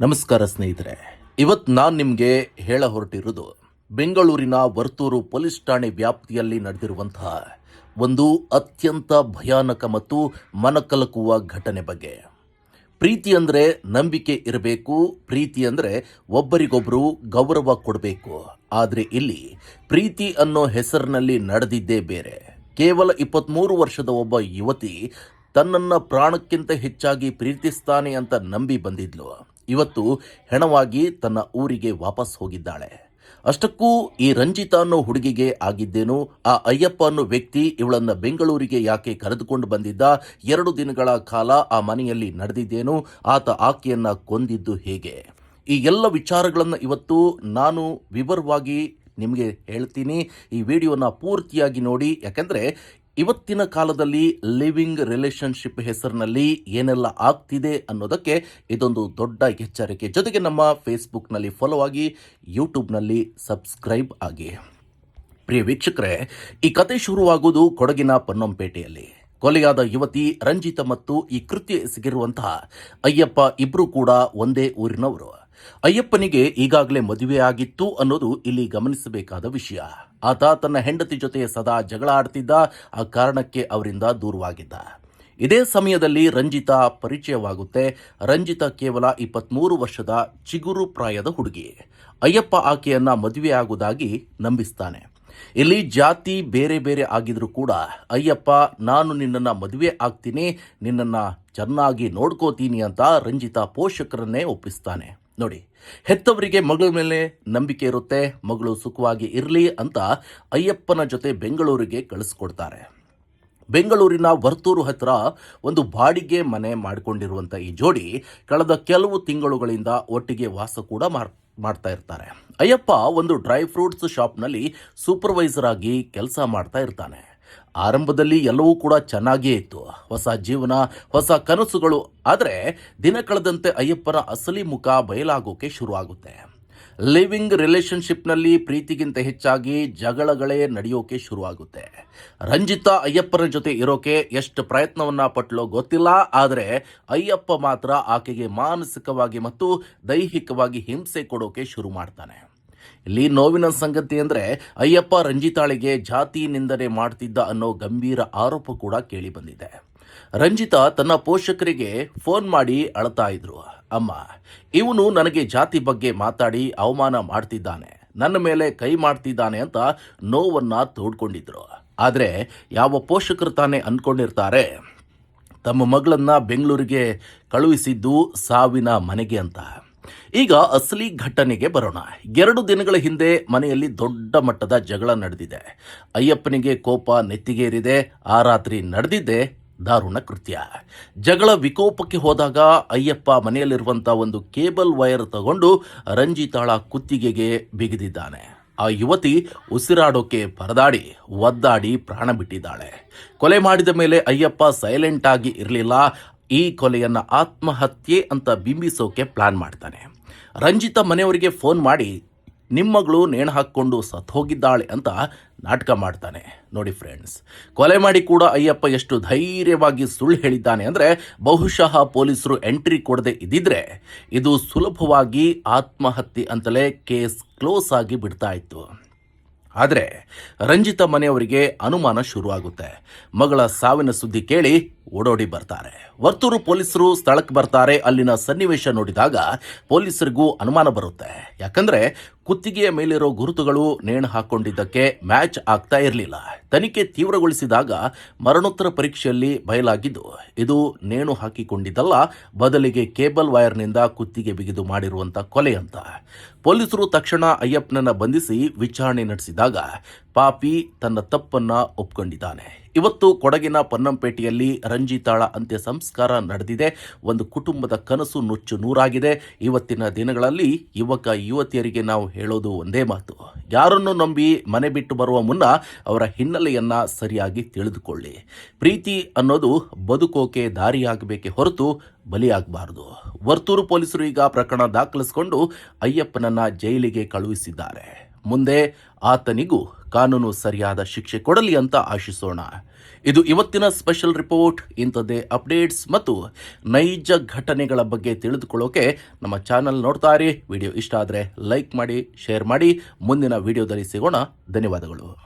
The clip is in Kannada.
ನಮಸ್ಕಾರ ಸ್ನೇಹಿತರೆ. ಇವತ್ತು ನಾನು ನಿಮಗೆ ಹೇಳ ಹೊರಟಿರುವುದು ಬೆಂಗಳೂರಿನ ವರ್ತೂರು ಪೊಲೀಸ್ ಠಾಣೆ ವ್ಯಾಪ್ತಿಯಲ್ಲಿ ನಡೆದಿರುವಂತಹ ಒಂದು ಅತ್ಯಂತ ಭಯಾನಕ ಮತ್ತು ಮನಕಲಕುವ ಘಟನೆ ಬಗ್ಗೆ. ಪ್ರೀತಿ ಅಂದರೆ ನಂಬಿಕೆ ಇರಬೇಕು, ಪ್ರೀತಿ ಅಂದರೆ ಒಬ್ಬರಿಗೊಬ್ಬರು ಗೌರವ ಕೊಡಬೇಕು. ಆದರೆ ಇಲ್ಲಿ ಪ್ರೀತಿ ಅನ್ನೋ ಹೆಸರಿನಲ್ಲಿ ನಡೆದಿದ್ದೇ ಬೇರೆ. ಕೇವಲ 23 ವರ್ಷದ ಒಬ್ಬ ಯುವತಿ ತನ್ನನ್ನು ಪ್ರಾಣಕ್ಕಿಂತ ಹೆಚ್ಚಾಗಿ ಪ್ರೀತಿಸ್ತಾನೆ ಅಂತ ನಂಬಿ ಬಂದಿದ್ಲು. ಇವತ್ತು ಹೆಣವಾಗಿ ತನ್ನ ಊರಿಗೆ ವಾಪಸ್ ಹೋಗಿದ್ದಾಳೆ. ಅಷ್ಟಕ್ಕೂ ಈ ರಂಜಿತಾ ಅನ್ನೋ ಹುಡುಗಿಗೆ ಆಗಿದ್ದೇನು? ಆ ಅಯ್ಯಪ್ಪ ಅನ್ನೋ ವ್ಯಕ್ತಿ ಇವಳನ್ನ ಬೆಂಗಳೂರಿಗೆ ಯಾಕೆ ಕರೆದುಕೊಂಡು ಬಂದಿದ್ದ? 2 ದಿನಗಳ ಕಾಲ ಆ ಮನೆಯಲ್ಲಿ ನಡೆದಿದ್ದೇನು? ಆತ ಆಕೆಯನ್ನ ಕೊಂದಿದ್ದು ಹೇಗೆ? ಈ ಎಲ್ಲ ವಿಚಾರಗಳನ್ನು ಇವತ್ತು ನಾನು ವಿವರವಾಗಿ ನಿಮಗೆ ಹೇಳ್ತೀನಿ. ಈ ವಿಡಿಯೋನ ಪೂರ್ತಿಯಾಗಿ ನೋಡಿ. ಯಾಕಂದರೆ ಇವತ್ತಿನ ಕಾಲದಲ್ಲಿ ಲಿವಿಂಗ್ ರಿಲೇಷನ್ಶಿಪ್ ಹೆಸರಿನಲ್ಲಿ ಏನೆಲ್ಲ ಆಗ್ತಿದೆ ಅನ್ನೋದಕ್ಕೆ ಇದೊಂದು ದೊಡ್ಡ ಎಚ್ಚರಿಕೆ. ಜೊತೆಗೆ ನಮ್ಮ ಫೇಸ್ಬುಕ್ನಲ್ಲಿ ಫಾಲೋ ಆಗಿ, ಯೂಟ್ಯೂಬ್ನಲ್ಲಿ ಸಬ್ಸ್ಕ್ರೈಬ್ ಆಗಿ. ಪ್ರಿಯ ವೀಕ್ಷಕರೇ, ಈ ಕತೆ ಶುರುವಾಗುವುದು ಕೊಡಗಿನ ಪೊನ್ನಂಪೇಟೆಯಲ್ಲಿ. ಕೊಲೆಯಾದ ಯುವತಿ ರಂಜಿತಾ ಮತ್ತು ಈ ಕೃತ್ಯ ಎಸಗಿರುವಂತಹ ಅಯ್ಯಪ್ಪ ಇಬ್ಬರು ಕೂಡ ಒಂದೇ ಊರಿನವರು. ಅಯ್ಯಪ್ಪನಿಗೆ ಈಗಾಗಲೇ ಮದುವೆ ಆಗಿತ್ತು ಅನ್ನೋದು ಇಲ್ಲಿ ಗಮನಿಸಬೇಕಾದ ವಿಷಯ. ಆತ ತನ್ನ ಹೆಂಡತಿ ಜೊತೆ ಸದಾ ಜಗಳ ಆಡ್ತಿದ್ದ. ಆ ಕಾರಣಕ್ಕೆ ಅವರಿಂದ ದೂರವಾಗಿದ್ದ. ಇದೇ ಸಮಯದಲ್ಲಿ ರಂಜಿತಾ ಪರಿಚಯವಾಗುತ್ತೆ. ರಂಜಿತಾ ಕೇವಲ 23 ವರ್ಷದ ಚಿಗುರು ಪ್ರಾಯದ ಹುಡುಗಿ. ಅಯ್ಯಪ್ಪ ಆಕೆಯನ್ನ ಮದುವೆಯಾಗುವುದಾಗಿ ನಂಬಿಸ್ತಾನೆ. ಇಲ್ಲಿ ಜಾತಿ ಬೇರೆ ಬೇರೆ ಆಗಿದ್ರೂ ಕೂಡ ಅಯ್ಯಪ್ಪ, ನಾನು ನಿನ್ನನ್ನು ಮದುವೆ ಆಗ್ತೀನಿ, ನಿನ್ನನ್ನು ಚೆನ್ನಾಗಿ ನೋಡ್ಕೋತೀನಿ ಅಂತ ರಂಜಿತಾ ಪೋಷಕರನ್ನೇ ಒಪ್ಪಿಸ್ತಾನೆ. ನೋಡಿ, ಹೆತ್ತವರಿಗೆ ಮಗಳ ಮೇಲೆ ನಂಬಿಕೆ ಇರುತ್ತೆ. ಮಗಳು ಸುಖವಾಗಿ ಇರಲಿ ಅಂತ ಅಯ್ಯಪ್ಪನ ಜೊತೆ ಬೆಂಗಳೂರಿಗೆ ಕಳಿಸ್ಕೊಡ್ತಾರೆ. ಬೆಂಗಳೂರಿನ ವರ್ತೂರು ಹತ್ರ ಒಂದು ಬಾಡಿಗೆ ಮನೆ ಮಾಡಿಕೊಂಡಿರುವಂಥ ಈ ಜೋಡಿ ಕಳೆದ ಕೆಲವು ತಿಂಗಳುಗಳಿಂದ ಒಟ್ಟಿಗೆ ವಾಸ ಕೂಡ ಮಾಡ್ತಾ ಇರ್ತಾರೆ. ಅಯ್ಯಪ್ಪ ಒಂದು ಡ್ರೈ ಫ್ರೂಟ್ಸ್ ಶಾಪ್ನಲ್ಲಿ ಸೂಪರ್ವೈಸರ್ ಆಗಿ ಕೆಲಸ ಮಾಡ್ತಾ ಇರ್ತಾನೆ. ಆರಂಭದಲ್ಲಿ ಎಲ್ಲವೂ ಕೂಡ ಚೆನ್ನಾಗಿಯೇ ಇತ್ತು. ಹೊಸ ಜೀವನ, ಹೊಸ ಕನಸುಗಳು. ಆದರೆ ದಿನ ಕಳೆದಂತೆ ಅಯ್ಯಪ್ಪನ ಅಸಲಿ ಮುಖ ಬಯಲಾಗೋಕೆ ಶುರುವಾಗುತ್ತೆ. ಲಿವಿಂಗ್ ರಿಲೇಷನ್ಶಿಪ್ನಲ್ಲಿ ಪ್ರೀತಿಗಿಂತ ಹೆಚ್ಚಾಗಿ ಜಗಳಗಳೇ ನಡೆಯೋಕೆ ಶುರುವಾಗುತ್ತೆ. ರಂಜಿತಾ ಅಯ್ಯಪ್ಪನ ಜೊತೆ ಇರೋಕೆ ಎಷ್ಟು ಪ್ರಯತ್ನವನ್ನ ಪಟ್ಲೋ ಗೊತ್ತಿಲ್ಲ. ಆದರೆ ಅಯ್ಯಪ್ಪ ಮಾತ್ರ ಆಕೆಗೆ ಮಾನಸಿಕವಾಗಿ ಮತ್ತು ದೈಹಿಕವಾಗಿ ಹಿಂಸೆ ಕೊಡೋಕೆ ಶುರು ಮಾಡ್ತಾನೆ. ಇಲ್ಲಿ ನೋವಿನ ಸಂಗತಿ ಅಂದರೆ ಅಯ್ಯಪ್ಪ ರಂಜಿತಾಳಿಗೆ ಜಾತಿ ನಿಂದನೆ ಮಾಡ್ತಿದ್ದ ಅನ್ನೋ ಗಂಭೀರ ಆರೋಪ ಕೂಡ ಕೇಳಿ ಬಂದಿದೆ. ರಂಜಿತಾ ತನ್ನ ಪೋಷಕರಿಗೆ ಫೋನ್ ಮಾಡಿ ಅಳ್ತಾ ಇದ್ರು. ಅಮ್ಮ, ಇವನು ನನಗೆ ಜಾತಿ ಬಗ್ಗೆ ಮಾತಾಡಿ ಅವಮಾನ ಮಾಡ್ತಿದ್ದಾನೆ, ನನ್ನ ಮೇಲೆ ಕೈ ಮಾಡ್ತಿದ್ದಾನೆ ಅಂತ ನೋವನ್ನ ತೋಡ್ಕೊಂಡಿದ್ರು. ಆದರೆ ಯಾವ ಪೋಷಕರು ತಾನೇ ಅಂದ್ಕೊಂಡಿರ್ತಾರೆ ತಮ್ಮ ಮಗಳನ್ನ ಬೆಂಗಳೂರಿಗೆ ಕಳುಹಿಸಿದ್ದು ಸಾವಿನ ಮನೆಗೆ ಅಂತ. ಈಗ ಅಸಲಿ ಘಟನೆಗೆ ಬರೋಣ. 2 ದಿನಗಳ ಹಿಂದೆ ಮನೆಯಲ್ಲಿ ದೊಡ್ಡ ಮಟ್ಟದ ಜಗಳ ನಡೆದಿದೆ. ಅಯ್ಯಪ್ಪನಿಗೆ ಕೋಪ ನೆತ್ತಿಗೇರಿದೆ. ಆ ರಾತ್ರಿ ನಡೆದಿದ್ದೆ ದಾರುಣ ಕೃತ್ಯ. ಜಗಳ ವಿಕೋಪಕ್ಕೆ ಹೋದಾಗ ಅಯ್ಯಪ್ಪ ಮನೆಯಲ್ಲಿರುವಂಥ ಒಂದು ಕೇಬಲ್ ವೈರ್ ತಗೊಂಡು ರಂಜಿತಾಳ ಕುತ್ತಿಗೆಗೆ ಬಿಗಿದಿದ್ದಾನೆ. ಆ ಯುವತಿ ಉಸಿರಾಡೋಕೆ ಪರದಾಡಿ ಒದ್ದಾಡಿ ಪ್ರಾಣ ಬಿಟ್ಟಿದ್ದಾಳೆ. ಕೊಲೆ ಮಾಡಿದ ಮೇಲೆ ಅಯ್ಯಪ್ಪ ಸೈಲೆಂಟ್ ಆಗಿ ಇರಲಿಲ್ಲ. ಈ ಕೊಲೆಯನ್ನು ಆತ್ಮಹತ್ಯೆ ಅಂತ ಬಿಂಬಿಸೋಕೆ ಪ್ಲಾನ್ ಮಾಡ್ತಾನೆ. ರಂಜಿತಾ ಮನೆಯವರಿಗೆ ಫೋನ್ ಮಾಡಿ ನಿಮ್ಮ ಮಗಳು ನೇಣು ಹಾಕ್ಕೊಂಡು ಸತ್ತು ಹೋಗಿದ್ದಾಳೆ ಅಂತ ನಾಟಕ ಮಾಡ್ತಾನೆ. ನೋಡಿ ಫ್ರೆಂಡ್ಸ್, ಕೊಲೆ ಮಾಡಿ ಕೂಡ ಅಯ್ಯಪ್ಪ ಎಷ್ಟು ಧೈರ್ಯವಾಗಿ ಸುಳ್ಳು ಹೇಳಿದ್ದಾನೆ ಅಂದರೆ ಬಹುಶಃ ಪೊಲೀಸರು ಎಂಟ್ರಿ ಕೊಡದೆ ಇದ್ದಿದ್ರೆ ಇದು ಸುಲಭವಾಗಿ ಆತ್ಮಹತ್ಯೆ ಅಂತಲೇ ಕೇಸ್ ಕ್ಲೋಸ್ ಆಗಿ ಬಿಡ್ತಾ ಇತ್ತು. ಆದರೆ ರಂಜಿತಾ ಮನೆಯವರಿಗೆ ಅನುಮಾನ ಶುರುವಾಗುತ್ತೆ. ಮಗಳ ಸಾವಿನ ಸುದ್ದಿ ಕೇಳಿ ಓಡೋಡಿ ಬರ್ತಾರೆ. ವರ್ತೂರು ಪೊಲೀಸರು ಸ್ಥಳಕ್ಕೆ ಬರ್ತಾರೆ. ಅಲ್ಲಿನ ಸನ್ನಿವೇಶ ನೋಡಿದಾಗ ಪೊಲೀಸರಿಗೂ ಅನುಮಾನ ಬರುತ್ತೆ. ಯಾಕಂದ್ರೆ ಕುತ್ತಿಗೆಯ ಮೇಲಿರೋ ಗುರುತುಗಳು ನೇಣು ಹಾಕೊಂಡಿದ್ದಕ್ಕೆ ಮ್ಯಾಚ್ ಆಗ್ತಾ ಇರಲಿಲ್ಲ. ತನಿಖೆ ತೀವ್ರಗೊಳಿಸಿದಾಗ ಮರಣೋತ್ತರ ಪರೀಕ್ಷೆಯಲ್ಲಿ ಬಯಲಾಗಿದ್ದು ಇದು ನೇಣು ಹಾಕಿಕೊಂಡಿದ್ದಲ್ಲ, ಬದಲಿಗೆ ಕೇಬಲ್ ವೈರ್ನಿಂದ ಕುತ್ತಿಗೆ ಬಿಗಿದು ಮಾಡಿರುವಂಥ ಕೊಲೆ ಅಂತ. ಪೊಲೀಸರು ತಕ್ಷಣ ಅಯ್ಯಪ್ಪನನ್ನ ಬಂಧಿಸಿ ವಿಚಾರಣೆ ನಡೆಸಿದಾಗ ಪಾಪಿ ತನ್ನ ತಪ್ಪನ್ನ ಒಪ್ಕೊಂಡಿದ್ದಾನೆ. ಇವತ್ತು ಕೊಡಗಿನ ಪೊನ್ನಂಪೇಟೆಯಲ್ಲಿ ರಂಜಿತಾಳ ಅಂತ್ಯ ಸಂಸ್ಕಾರ ನಡೆದಿದೆ. ಒಂದು ಕುಟುಂಬದ ಕನಸು ನುಚ್ಚು ನೂರಾಗಿದೆ. ಇವತ್ತಿನ ದಿನಗಳಲ್ಲಿ ಯುವಕ ಯುವತಿಯರಿಗೆ ನಾವು ಹೇಳೋದು ಒಂದೇ ಮಾತು: ಯಾರನ್ನು ನಂಬಿ ಮನೆ ಬಿಟ್ಟು ಬರುವ ಮುನ್ನ ಅವರ ಹಿನ್ನೆಲೆಯನ್ನ ಸರಿಯಾಗಿ ತಿಳಿದುಕೊಳ್ಳಿ. ಪ್ರೀತಿ ಅನ್ನೋದು ಬದುಕೋಕೆ ದಾರಿಯಾಗಬೇಕೆ ಹೊರತು ಬಲಿಯಾಗಬಾರದು. ವರ್ತೂರು ಪೊಲೀಸರು ಈಗ ಪ್ರಕರಣ ದಾಖಲಿಸಿಕೊಂಡು ಅಯ್ಯಪ್ಪನನ್ನ ಜೈಲಿಗೆ ಕಳುಹಿಸಿದ್ದಾರೆ. ಮುಂದೆ ಆತನಿಗೂ ಕಾನೂನು ಸರಿಯಾದ ಶಿಕ್ಷೆ ಕೊಡಲಿ ಅಂತ ಆಶಿಸೋಣ. ಇದು ಇವತ್ತಿನ ಸ್ಪೆಷಲ್ ರಿಪೋರ್ಟ್. ಇಂಥದ್ದೇ ಅಪ್ಡೇಟ್ಸ್ ಮತ್ತು ನೈಜ ಘಟನೆಗಳ ಬಗ್ಗೆ ತಿಳಿದುಕೊಳ್ಳೋಕೆ ನಮ್ಮ ಚಾನಲ್ ನೋಡ್ತಾ ಇರಿ. ವಿಡಿಯೋ ಇಷ್ಟ ಆದರೆ ಲೈಕ್ ಮಾಡಿ, ಶೇರ್ ಮಾಡಿ. ಮುಂದಿನ ವಿಡಿಯೋದಲ್ಲಿ ಸಿಗೋಣ. ಧನ್ಯವಾದಗಳು.